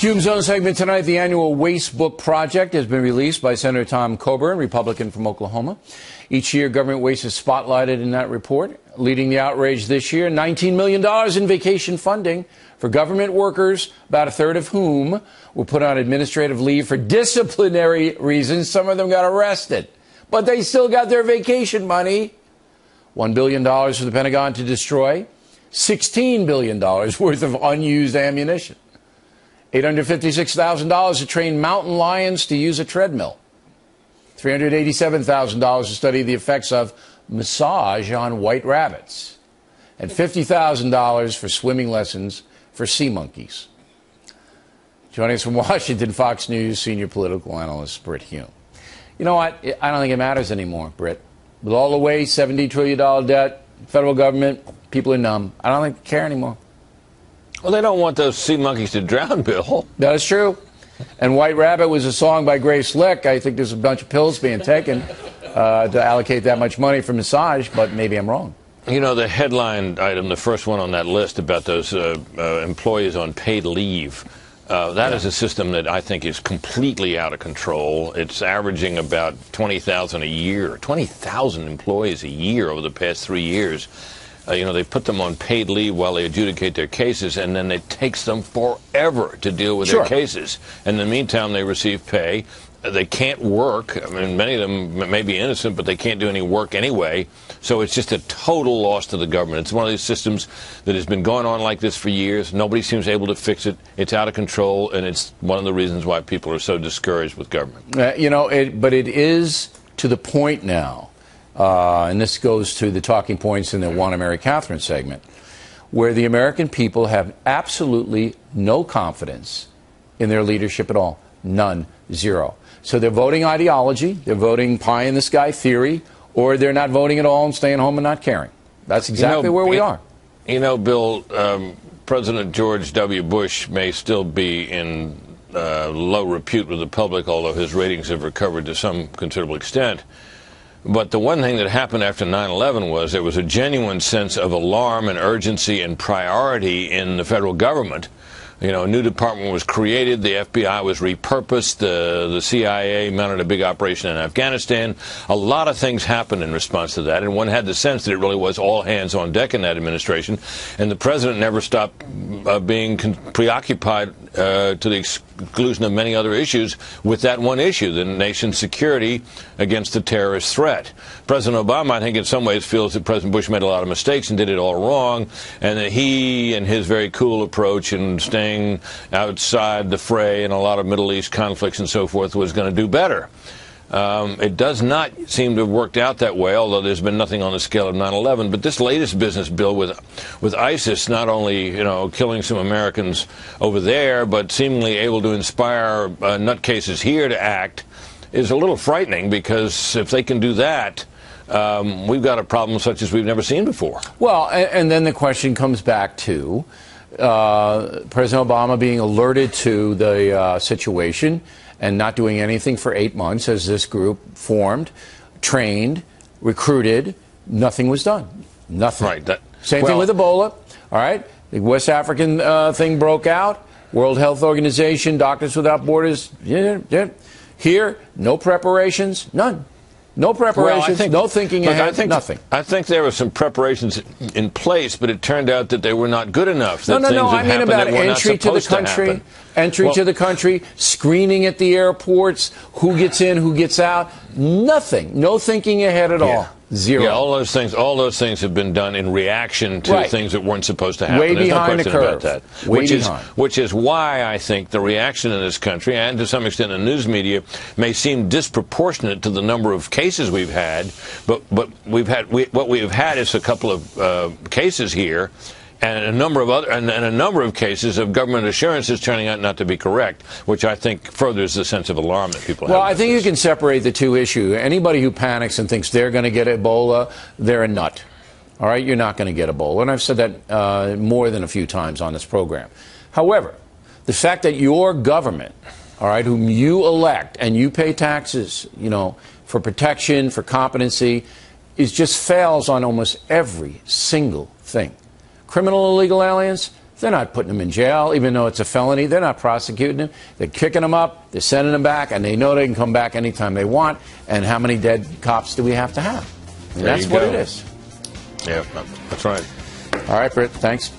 Cume Zone segment tonight. The annual Waste Book Project has been released by Senator Tom Coburn, Republican from Oklahoma. Each year, government waste is spotlighted in that report. Leading the outrage this year, $19 million in vacation funding for government workers, about a third of whom were put on administrative leave for disciplinary reasons. Some of them got arrested, but they still got their vacation money. $1 billion for the Pentagon to destroy $16 billion worth of unused ammunition. $856,000 to train mountain lions to use a treadmill. $387,000 to study the effects of massage on white rabbits. And $50,000 for swimming lessons for sea monkeys. Joining us from Washington, Fox News senior political analyst Britt Hume. You know what? I don't think it matters anymore, Britt. With all the waste, $70 trillion debt, federal government, people are numb. I don't think they care anymore. Well, they don't want those sea monkeys to drown, Bill. That is true. And White Rabbit was a song by Grace Slick. I think there's a bunch of pills being taken to allocate that much money for massage, but maybe I'm wrong. You know, the headline item, the first one on that list about those employees on paid leave, that is a system that I think is completely out of control. It's averaging about 20,000 a year, 20,000 employees a year over the past 3 years. They put them on paid leave while they adjudicate their cases, and then it takes them forever to deal with their cases. In the meantime, they receive pay. They can't work. I mean, many of them may be innocent, but they can't do any work anyway. So it's just a total loss to the government. It's one of these systems that has been going on like this for years. Nobody seems able to fix it. It's out of control, and it's one of the reasons why people are so discouraged with government. But it is to the point now. And this goes to the talking points in the Wanna Marry Catherine segment, where the American people have absolutely no confidence in their leadership at all. None. Zero. So they're voting ideology, they're voting pie-in-the-sky theory, or they're not voting at all and staying home and not caring. That's exactly where we are. You know, Bill, President George W. Bush may still be in low repute with the public, although his ratings have recovered to some considerable extent. But the one thing that happened after 9/11 was there was a genuine sense of alarm and urgency and priority in the federal government. You know, a new department was created, the FBI was repurposed, the CIA mounted a big operation in Afghanistan. A lot of things happened in response to that, and one had the sense that it really was all hands on deck in that administration. And the president never stopped being preoccupied to the exclusion of many other issues with that one issue, the nation's security against the terrorist threat. President Obama, I think in some ways, feels that President Bush made a lot of mistakes and did it all wrong, and that he and his very cool approach and staying outside the fray in a lot of Middle East conflicts and so forth was going to do better. It does not seem to have worked out that way, although there's been nothing on the scale of 9/11. But this latest business, Bill, with ISIS not only, killing some Americans over there, but seemingly able to inspire nutcases here to act, is a little frightening, because if they can do that, we've got a problem such as we've never seen before. Well, and then the question comes back to President Obama being alerted to the situation and not doing anything for 8 months as this group formed, trained, recruited. Nothing was done. Nothing. Right. Same thing with Ebola. All right. The West African thing broke out. World Health Organization, Doctors Without Borders. Here, no preparations. None. No preparations, no thinking ahead, nothing. I think there were some preparations in place, but it turned out that they were not good enough. No. I mean about entry to the country, to the country, screening at the airports, who gets in, who gets out. Nothing. No thinking ahead at all. Zero. Yeah, all those things have been done in reaction to things that weren't supposed to happen. Way There's behind no question the about curve. that. Which is why I think the reaction in this country, and to some extent the news media, may seem disproportionate to the number of cases we've had. But what we've had is a couple of cases here, and a number of cases of government assurances turning out not to be correct, which I think furthers the sense of alarm that people have. Well, I think you can separate the two issues. Anybody who panics and thinks they're going to get Ebola, they're a nut. All right, you're not going to get Ebola, and I've said that more than a few times on this program. However, the fact that your government, all right, whom you elect and you pay taxes, for protection, for competency, just fails on almost every single thing. Criminal illegal aliens, They're not putting them in jail, even though it's a felony. They're not prosecuting them. They're kicking them up. They're sending them back, and they know they can come back anytime they want. And how many dead cops do we have to have? And that's what it is. Yeah, that's right. All right, Britt, thanks.